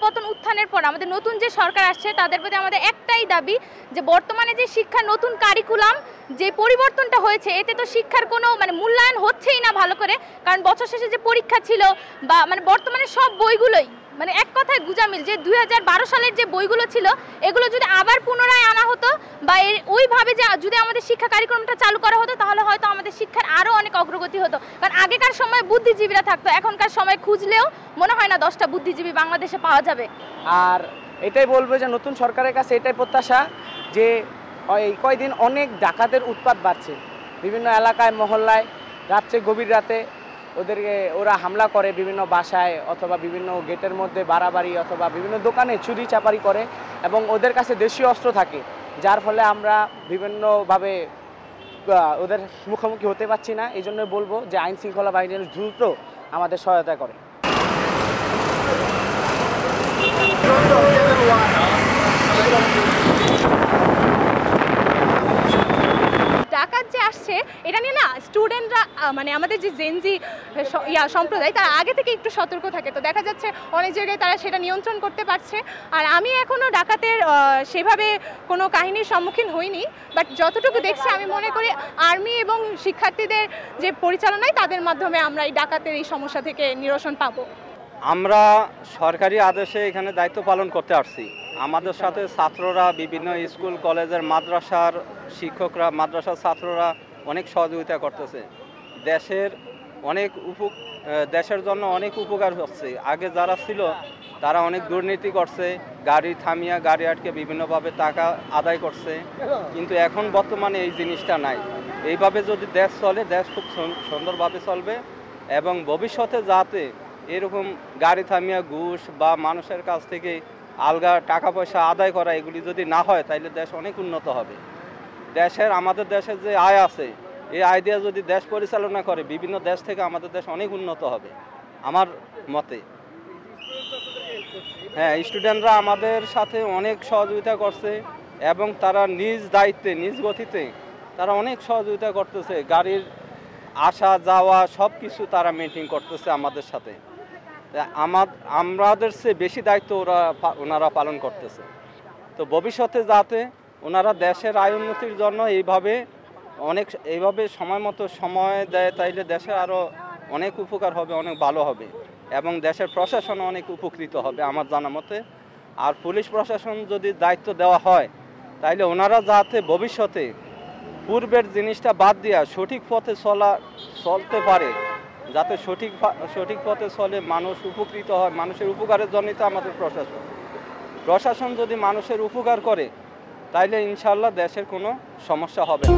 পতন উত্থানের পর আমাদের নতুন যে সরকার আসছে তাদের প্রতি আমাদের একটাই দাবি যে বর্তমানে যে শিক্ষার নতুন কারিকুলাম যে পরিবর্তনটা হয়েছে এতে তো শিক্ষার কোনো মূল্যায়ন হচ্ছেই না ভালো করে। কারণ বছর শেষে যে পরীক্ষা ছিল বা বর্তমানে সব বইগুলোই এক কথায় গুজামিল, যে 2012 সালের যে বইগুলো ছিল এগুলো যদি আবার পুনরায় আনা হতো বা ওইভাবে যে যদি আমাদের শিক্ষা কারিকুলামটা চালু করা হতো তাহলে হয়তো আমাদের শিক্ষার আরও অনেক অগ্রগতি হতো। কারণ আগেকার সময় বুদ্ধিজীবীরা থাকতো, এখনকার সময় খুঁজলেও মনে হয় না 10টা বুদ্ধিজীবী বাংলাদেশে পাওয়া যাবে। আর এটাই বলবো যে নতুন সরকারের কাছে এটাই প্রত্যাশা যে এই কয়দিন অনেক ডাকাতের উৎপাত বাড়ছে বিভিন্ন এলাকায় মহল্লায়, রাত্রে গভীর রাতে ওরা হামলা করে বিভিন্ন বাসায় অথবা বিভিন্ন গেটের মধ্যে বাড়াবাড়ি অথবা বিভিন্ন দোকানে চুরি চাপারি করে এবং ওদের কাছে দেশীয় অস্ত্র থাকে, যার ফলে আমরা বিভিন্নভাবে ওদের মুখোমুখি হতে পারছি না। এই জন্য বলবো যে আইন শৃঙ্খলা বাহিনী দ্রুত আমাদের সহায়তা করে। ডাকাত যে আসছে এটা নিয়ে না স্টুডেন্টরা আমাদের যে জেনজি সম্প্রদায় তারা আগে থেকে একটু সতর্ক থাকে, তো দেখা যাচ্ছে অনেক জায়গায় তারা সেটা নিয়ন্ত্রণ করতে পারছে। আর আমি এখনও ডাকাতের সেভাবে কোনো কাহিনীর সম্মুখীন হইনি, বাট যতটুকু দেখছি আমি মনে করি আর্মি এবং শিক্ষার্থীদের যে পরিচালনায় তাদের মাধ্যমে আমরা এই ডাকাতের এই সমস্যা থেকে নিরসন পাবো। আমরা সরকারি আদেশে এখানে দায়িত্ব পালন করতে আসছি। আমাদের সাথে ছাত্ররা, বিভিন্ন স্কুল কলেজের মাদ্রাসার শিক্ষকরা, মাদ্রাসার ছাত্ররা অনেক সহযোগিতা করতেছে। দেশের জন্য অনেক উপকার হচ্ছে। আগে যারা ছিল তারা অনেক দুর্নীতি করছে, গাড়ি থামিয়া গাড়ি আটকে বিভিন্নভাবে টাকা আদায় করছে, কিন্তু এখন বর্তমানে এই জিনিসটা নাই। এইভাবে যদি দেশ চলে, দেশ খুব সুন্দরভাবে চলবে এবং ভবিষ্যতে যাতে এরকম গাড়ি থামিয়া ঘুষ বা মানুষের কাছ থেকে আলগা টাকা পয়সা আদায় করা এগুলি যদি না হয় তাহলে দেশ অনেক উন্নত হবে। আমাদের দেশের যে আয় আছে এই আয় দিয়ে যদি দেশ পরিচালনা করে বিভিন্ন দেশ থেকে আমাদের দেশ অনেক উন্নত হবে আমার মতে। হ্যাঁ, স্টুডেন্টরা আমাদের সাথে অনেক সহযোগিতা করছে এবং তারা নিজ দায়িত্বে নিজ গতিতে তারা অনেক সহযোগিতা করতেছে। গাড়ির আসা যাওয়া সব কিছু তারা মেনটেন করতেছে আমাদের সাথে। আমাদের চেয়ে বেশি দায়িত্ব ওনারা পালন করতেছে। তো ভবিষ্যতে যাতে ওনারা দেশের আয় উন্নতির জন্য এইভাবে সময় মতো সময় দেয় তাইলে দেশের আরও অনেক উপকার হবে, অনেক ভালো হবে এবং দেশের প্রশাসন অনেক উপকৃত হবে আমার জানা মতে। আর পুলিশ প্রশাসন যদি দায়িত্ব দেওয়া হয় তাইলে ওনারা যাতে ভবিষ্যতে পূর্বের জিনিসটা বাদ দিয়া সঠিক পথে চলতে পারে, যাতে সঠিক পথে চলে, মানুষ উপকৃত হয়। মানুষের উপকারের জন্যই তো আমাদের প্রশাসন যদি মানুষের উপকার করে তাইলে ইনশাল্লাহ দেশের কোনো সমস্যা হবে না।